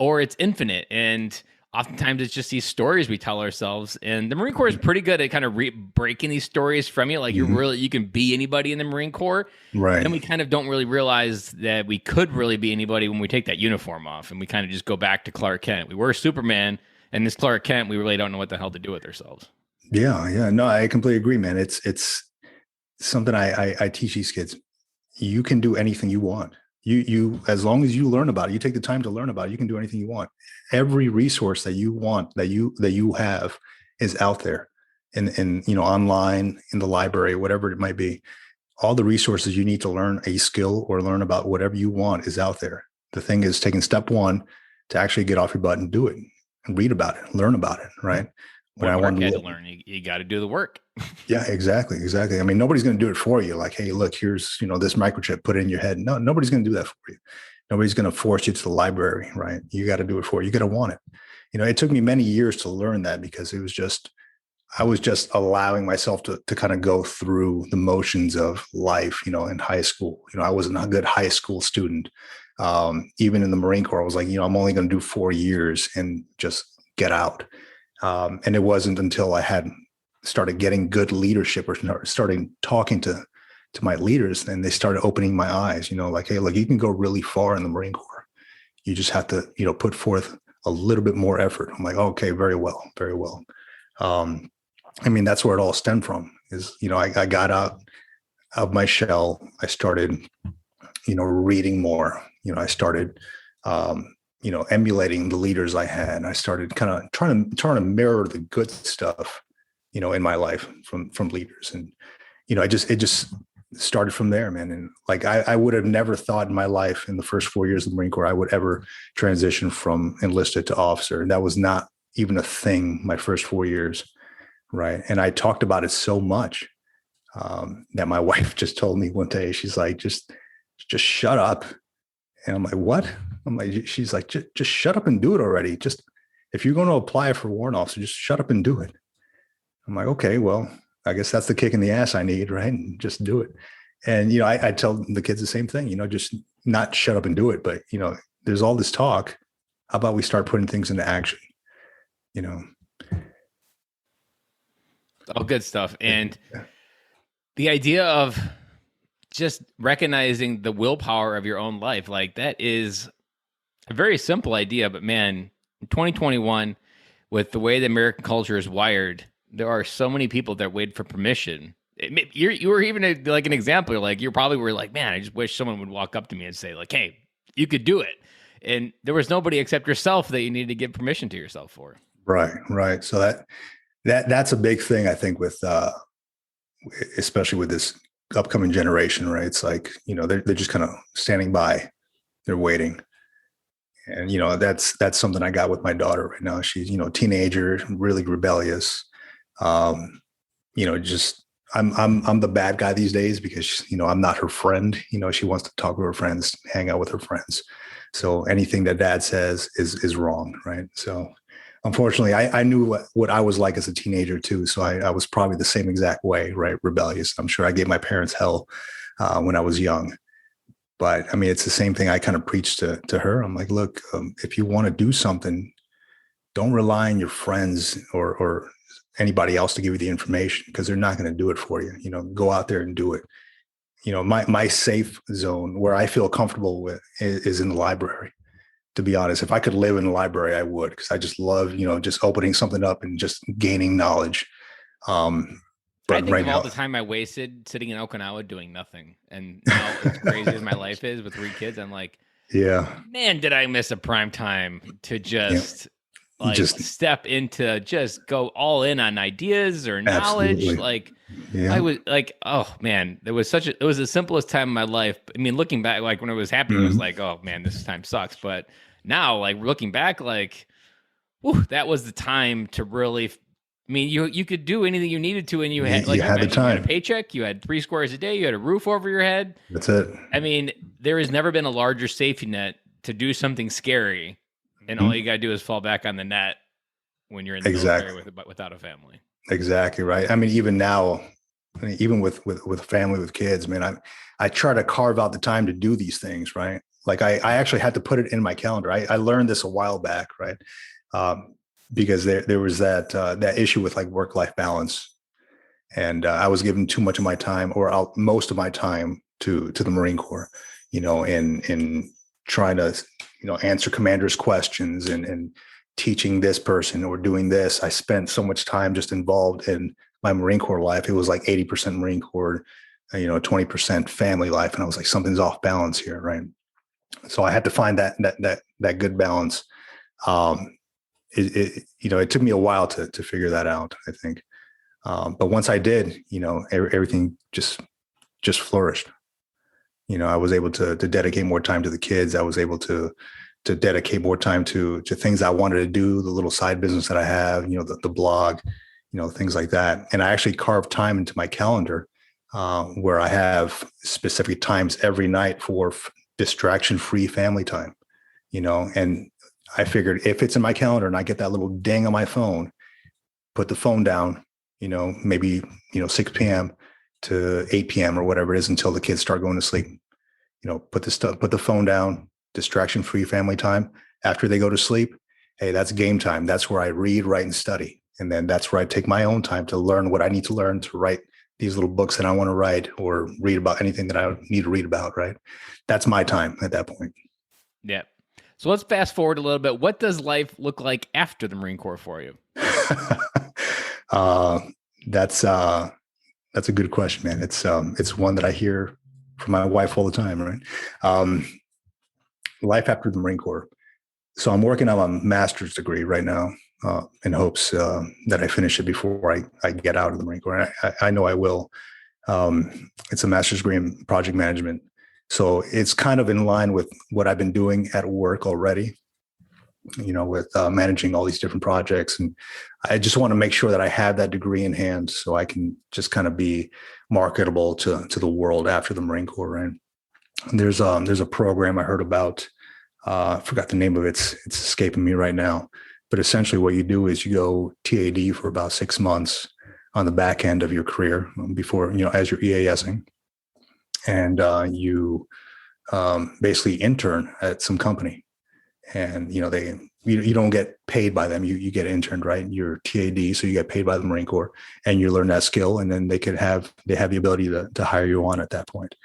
or it's infinite. And oftentimes it's just these stories we tell ourselves. And the Marine Corps is pretty good at kind of breaking these stories from you. Like you can be anybody in the Marine Corps. Right. And then we kind of don't really realize that we could really be anybody when we take that uniform off and we kind of just go back to Clark Kent. We were Superman, and this Clark Kent, we really don't know what the hell to do with ourselves. Yeah. No, I completely agree, man. It's something I teach these kids. You can do anything you want. You as long as you learn about it, you take the time to learn about it, you can do anything you want. Every resource that you want, that you have, is out there, in online, in the library, whatever it might be. All the resources you need to learn a skill or learn about whatever you want is out there. The thing is taking step one to actually get off your butt and do it and read about it, learn about it, right? When I want to learn, you got to do the work. Yeah, exactly. I mean, nobody's going to do it for you. Like, hey, look, here's, this microchip, put it in your head. No, nobody's going to do that for you. Nobody's going to force you to the library, right? You got to do it for you. You got to want it. It took me many years to learn that, because I was just allowing myself to kind of go through the motions of life, in high school. I wasn't a good high school student. Even in the Marine Corps, I was like, I'm only going to do 4 years and just get out. And it wasn't until I had started getting good leadership, or starting talking to my leaders, and they started opening my eyes, like, hey, look, you can go really far in the Marine Corps. You just have to, put forth a little bit more effort. I'm like, okay, very well, very well. I mean, that's where it all stemmed from, is, I got out of my shell. I started, reading more. I started, emulating the leaders I had. I started kind of trying to mirror the good stuff, in my life from leaders. And, it just started from there, man. And like, I would have never thought in my life, in the first 4 years of the Marine Corps, I would ever transition from enlisted to officer. And that was not even a thing my first 4 years. Right. And I talked about it so much that my wife just told me one day, she's like, just shut up. And I'm like, what? She's like, just shut up and do it already. Just, if you're going to apply for warrant officer, just shut up and do it. I'm like, okay, well, I guess that's the kick in the ass I need, right? And just do it. And, I tell the kids the same thing, just not shut up and do it. But, there's all this talk. How about we start putting things into action, All good stuff. And the idea of just recognizing the willpower of your own life, like, that is a very simple idea. But man, in 2021, with the way the American culture is wired, there are so many people that wait for permission. You were even like an example. Like, you probably were like, man, I just wish someone would walk up to me and say, like, hey, you could do it. And there was nobody except yourself that you needed to give permission to yourself for. Right. So that's a big thing, I think, with especially with this upcoming generation, right? It's like, they're just kind of standing by, they're waiting. And, that's something I got with my daughter right now. She's, teenager, really rebellious. Just, I'm the bad guy these days, because, I'm not her friend. She wants to talk to her friends, hang out with her friends. So anything that dad says is wrong. Right. So unfortunately, I knew what I was like as a teenager too. So I was probably the same exact way, right? Rebellious. I'm sure I gave my parents hell when I was young. But I mean, it's the same thing I kind of preached to her. I'm like, look, if you want to do something, don't rely on your friends or anybody else to give you the information, because they're not going to do it for you. Go out there and do it. My safe zone, where I feel comfortable with, is in the library. To be honest, if I could live in the library, I would, because I just love, just opening something up and just gaining knowledge. But I think right of all the time I wasted sitting in Okinawa doing nothing. And now, as crazy as my life is with 3 kids, I'm like, yeah, man, did I miss a prime time to just step into, just go all in on ideas or knowledge. Absolutely. Like, I was like, oh man, it was the simplest time in my life. I mean, looking back, like when it was happening, it was like, oh man, this time sucks. But now, like looking back, like, whew, that was the time to really, I mean, you could do anything you needed to, and you had, like, you had the time. You had a paycheck, you had 3 squares a day, you had a roof over your head. That's it. I mean, there has never been a larger safety net to do something scary, and all you got to do is fall back on the net when you're in the military without a family. Exactly right. I mean, even now, even with family, with kids, man, I try to carve out the time to do these things, right? Like I actually had to put it in my calendar. I learned this a while back, right? Because there was that issue with like work-life balance, and I was giving too much of my time, or most of my time, to the Marine Corps, in trying to answer commanders' questions and teaching this person or doing this. I spent so much time just involved in my Marine Corps life. It was like 80% Marine Corps, 20% family life, and I was like, something's off balance here, right? So I had to find that good balance. It took me a while to figure that out, I think. But once I did, everything just flourished. I was able to dedicate more time to the kids. I was able to dedicate more time to things I wanted to do, the little side business that I have, the blog, things like that. And I actually carved time into my calendar where I have specific times every night for distraction-free family time, and I figured if it's in my calendar and I get that little ding on my phone, put the phone down, maybe, 6 p.m. to 8 p.m. or whatever it is until the kids start going to sleep. Put the phone down, distraction-free family time. After they go to sleep, hey, that's game time. That's where I read, write, and study. And then that's where I take my own time to learn what I need to learn, to write these little books that I want to write, or read about anything that I need to read about, right? That's my time at that point. Yeah. So let's fast forward a little bit. What does life look like after the Marine Corps for you? That's a good question, man. It's one that I hear from my wife all the time, right? Life after the Marine Corps. So I'm working on a master's degree right now, in hopes that I finish it before I get out of the Marine Corps. I know I will. It's a master's degree in project management. So it's kind of in line with what I've been doing at work already, with managing all these different projects. And I just want to make sure that I have that degree in hand so I can just kind of be marketable to the world after the Marine Corps. Right? And there's a program I heard about. I forgot the name of it. It's escaping me right now. But essentially what you do is you go TAD for about 6 months on the back end of your career before, as you're EASing. And you basically intern at some company. And, you don't get paid by them. You get interned, right? You're TAD, so you get paid by the Marine Corps, and you learn that skill. And then they have the ability to hire you on at that point.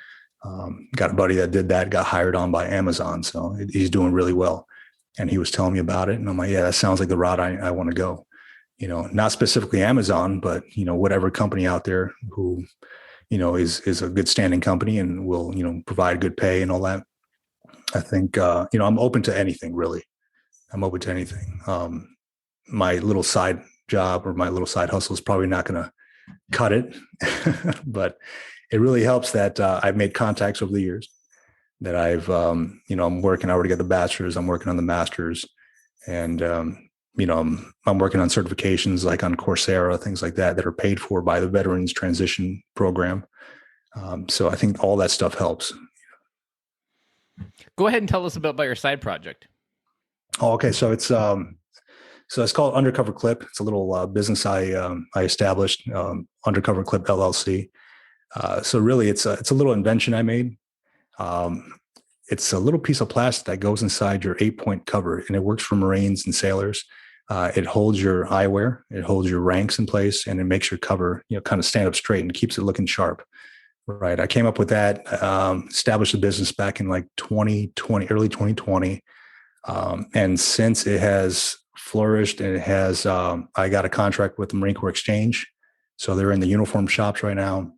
Got a buddy that did that, got hired on by Amazon. So he's doing really well. And he was telling me about it. And I'm like, yeah, that sounds like the route I want to go. Not specifically Amazon, but, whatever company out there who, is a good standing company and will, provide good pay and all that. I think, I'm open to anything, really. I'm open to anything. My little side job or my little side hustle is probably not going to cut it, but it really helps that I've made contacts over the years, that I've, I'm working, I already got the bachelor's, I'm working on the master's, and, I'm working on certifications like on Coursera, things like that are paid for by the Veterans Transition Program. So I think all that stuff helps. Go ahead and tell us about your side project. Oh, okay. So it's called Undercover Clip. It's a little business I established, Undercover Clip LLC. So really, it's a little invention I made. It's a little piece of plastic that goes inside your 8-point cover, and it works for Marines and sailors. It holds your eyewear, it holds your ranks in place, and it makes your cover, kind of stand up straight and keeps it looking sharp. Right. I came up with that, established a business back in like 2020, early 2020. And since it has flourished, and it has, I got a contract with the Marine Corps Exchange. So they're in the uniform shops right now.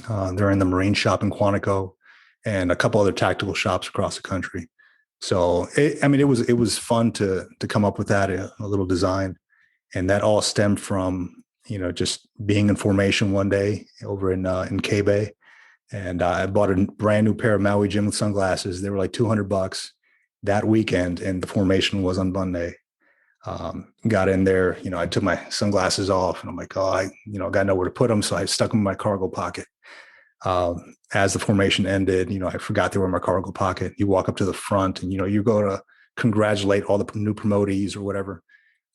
They're in the Marine shop in Quantico and a couple other tactical shops across the country. So, it was fun to come up with that, a little design. And that all stemmed from, just being in formation one day over in K-Bay. And I bought a brand new pair of Maui Jim sunglasses. They were like $200 that weekend. And the formation was on Monday. Got in there, I took my sunglasses off and I'm like, I got nowhere to put them. So I stuck them in my cargo pocket. As the formation ended, I forgot they were in my cargo pocket. You walk up to the front and, you go to congratulate all the new promotees or whatever.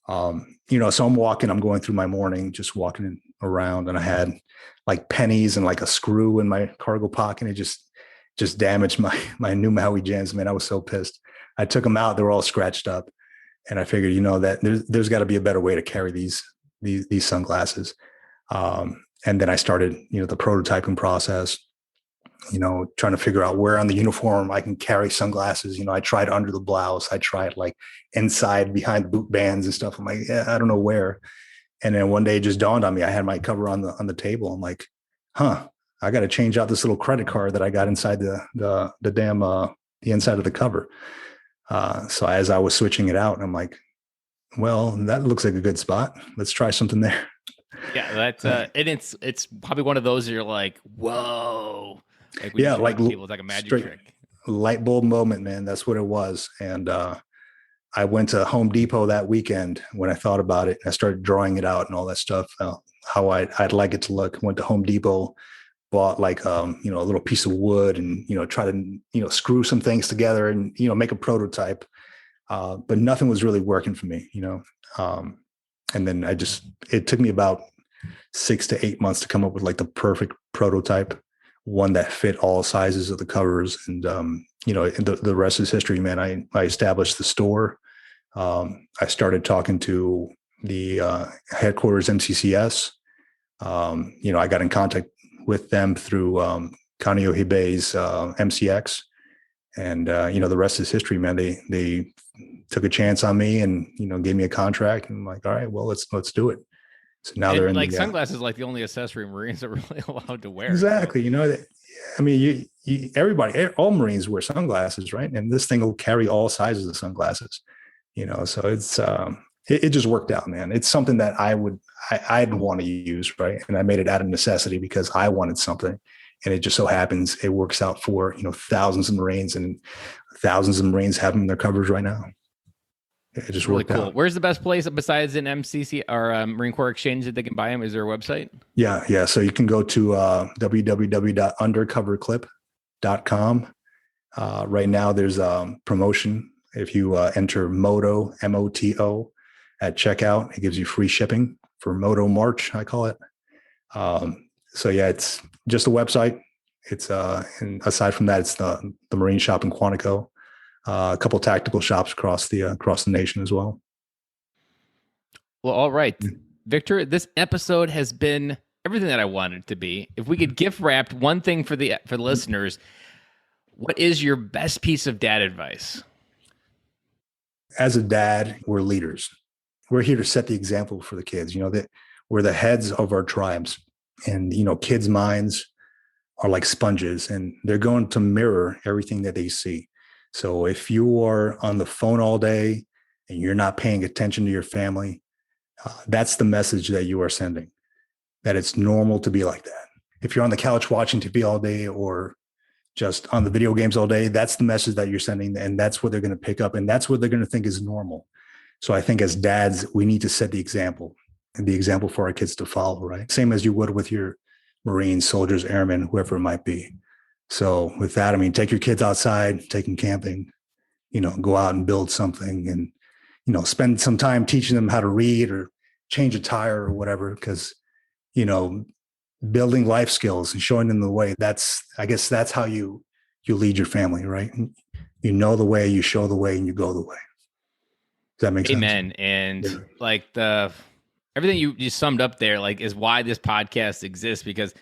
So I'm going through my morning, just walking around, and I had like pennies and like a screw in my cargo pocket. just damaged my new Maui jams, man. I was so pissed. I took them out. They were all scratched up. And I figured, that there's got to be a better way to carry these sunglasses. And then I started, the prototyping process, trying to figure out where on the uniform I can carry sunglasses. I tried under the blouse. I tried like inside behind the boot bands and stuff. I'm like, yeah, I don't know where. And then one day it just dawned on me. I had my cover on the table. I'm like, I got to change out this little credit card that I got inside the damn the inside of the cover. So as I was switching it out, I'm like, well, that looks like a good spot. Let's try something there. Yeah, that's and it's probably one of those that you're like, whoa. Like like people, it's like a magic trick. Light bulb moment, man. That's what it was. And I went to Home Depot that weekend when I thought about it. I started drawing it out and all that stuff, how I'd like it to look. Went to Home Depot, bought like a little piece of wood and try to screw some things together and make a prototype. But nothing was really working for me, and then it took me about 6 to 8 months to come up with like the perfect prototype, one that fit all sizes of the covers. And the rest is history, man. I established the store. I started talking to the headquarters MCCS. I got in contact with them through Kaneohibe's MCX, and the rest is history, man. They took a chance on me and gave me a contract, and I'm like, all right, well, let's do it. So now they're in like sunglasses, like the only accessory Marines are really allowed to wear. Exactly, everybody, all Marines wear sunglasses, right? And this thing will carry all sizes of sunglasses, so it's it just worked out, man. It's something that I'd want to use, right? And I made it out of necessity because I wanted something. And it just so happens it works out for, thousands of Marines, and thousands of Marines have them in their covers right now. It just really worked cool. out. Where's the best place besides an MCC or Marine Corps Exchange that they can buy them? Is there a website? Yeah. So you can go to www.undercoverclip.com. Right now there's a promotion. If you enter MOTO, MOTO, at checkout, it gives you free shipping for Moto March, I call it. So yeah, it's just a website. It's and aside from that, it's the Marine shop in Quantico, a couple of tactical shops across the nation as well. Well, all right, Victor, this episode has been everything that I wanted it to be. If we could gift wrap one thing for the listeners, what is your best piece of dad advice? As a dad, we're leaders. We're here to set the example for the kids. That we're the heads of our tribes, and kids' minds are like sponges, and they're going to mirror everything that they see. So if you are on the phone all day and you're not paying attention to your family, that's the message that you are sending, that it's normal to be like that. If you're on the couch watching TV all day or just on the video games all day, that's the message that you're sending, and that's what they're going to pick up, and that's what they're going to think is normal. So I think as dads, we need to set the example, and the example for our kids to follow, right? Same as you would with your Marines, soldiers, airmen, whoever it might be. So with that, take your kids outside, take them camping, go out and build something, and, spend some time teaching them how to read or change a tire or whatever, because, building life skills and showing them the way, I guess that's how you lead your family, right? You know the way, you show the way, and you go the way. Does that make sense? Amen. And like everything you summed up there, like, is why this podcast exists, because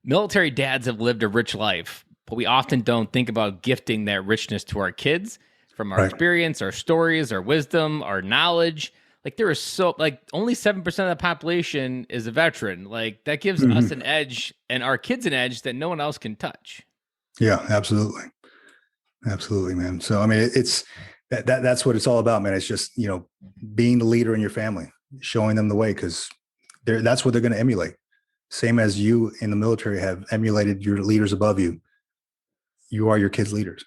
military dads have lived a rich life, but we often don't think about gifting that richness to our kids from our experience, our stories, our wisdom, our knowledge. Like, there is only 7% of the population is a veteran. Like, that gives us an edge and our kids an edge that no one else can touch. Yeah, absolutely. Absolutely, man. So, it's that's what it's all about, man. It's just, being the leader in your family, showing them the way, because that's what they're going to emulate. Same as you in the military have emulated your leaders above you. You are your kids' leaders.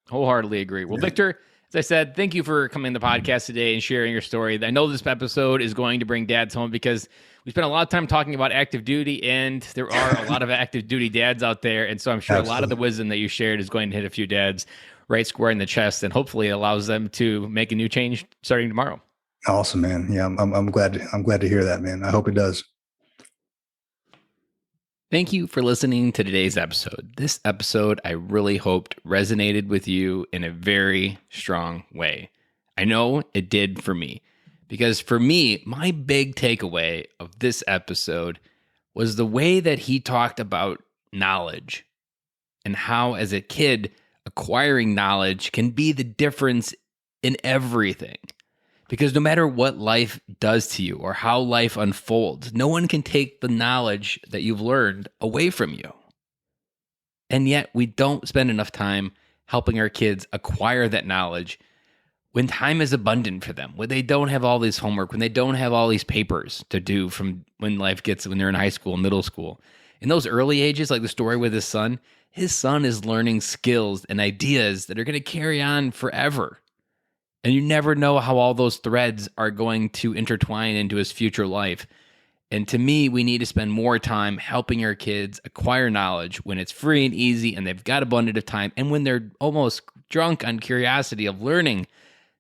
Wholeheartedly agree. Well, Victor, as I said, thank you for coming on the podcast today and sharing your story. I know this episode is going to bring dads home, because we spent a lot of time talking about active duty, and there are a lot of active duty dads out there. And so I'm sure a lot of the wisdom that you shared is going to hit a few dads right square in the chest, and hopefully allows them to make a new change starting tomorrow. Awesome, man. Yeah, I'm glad to hear that, man. I hope it does. Thank you for listening to today's episode. This episode, I really hoped resonated with you in a very strong way. I know it did for me, because for me, my big takeaway of this episode was the way that he talked about knowledge and how, as a kid, acquiring knowledge can be the difference in everything. Because no matter what life does to you or how life unfolds, no one can take the knowledge that you've learned away from you. And yet we don't spend enough time helping our kids acquire that knowledge when time is abundant for them, when they don't have all this homework, when they don't have all these papers to do from when they're in high school, middle school. In those early ages, like the story with his son is learning skills and ideas that are going to carry on forever. And you never know how all those threads are going to intertwine into his future life. And to me, we need to spend more time helping our kids acquire knowledge when it's free and easy and they've got abundant of time. And when they're almost drunk on curiosity of learning,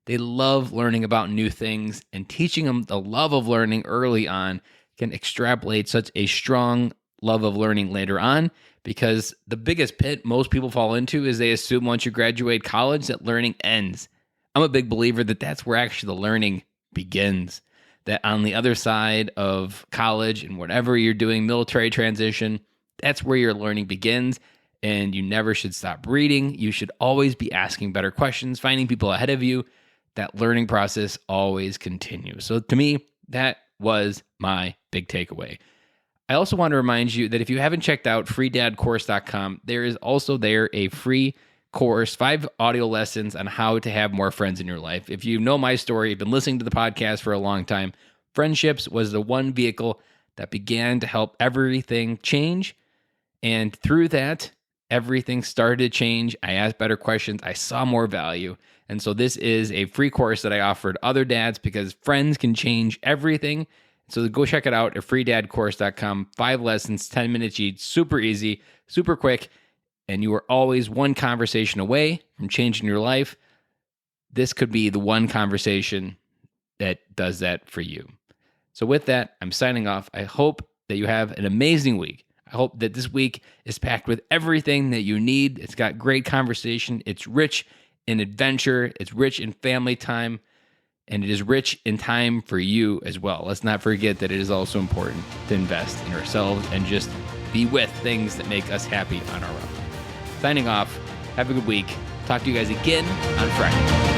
they love learning about new things, and teaching them the love of learning early on can extrapolate such a strong love of learning later on. Because the biggest pit most people fall into is they assume once you graduate college that learning ends. I'm a big believer that that's where actually the learning begins. That on the other side of college and whatever you're doing, military transition, that's where your learning begins. And you never should stop reading. You should always be asking better questions, finding people ahead of you. That learning process always continues. So to me, that was my big takeaway. I also want to remind you that if you haven't checked out freedadcourse.com, there is also there a free course, 5 audio lessons on how to have more friends in your life. If you know my story, you've been listening to the podcast for a long time, friendships was the one vehicle that began to help everything change. And through that, everything started to change. I asked better questions. I saw more value. And so this is a free course that I offered other dads, because friends can change everything. So go check it out at freedadcourse.com. 5 lessons, 10 minutes each, super easy, super quick. And you are always one conversation away from changing your life. This could be the one conversation that does that for you. So with that, I'm signing off. I hope that you have an amazing week. I hope that this week is packed with everything that you need. It's got great conversation. It's rich in adventure. It's rich in family time. And it is rich in time for you as well. Let's not forget that it is also important to invest in ourselves and just be with things that make us happy on our own. Signing off. Have a good week. Talk to you guys again on Friday.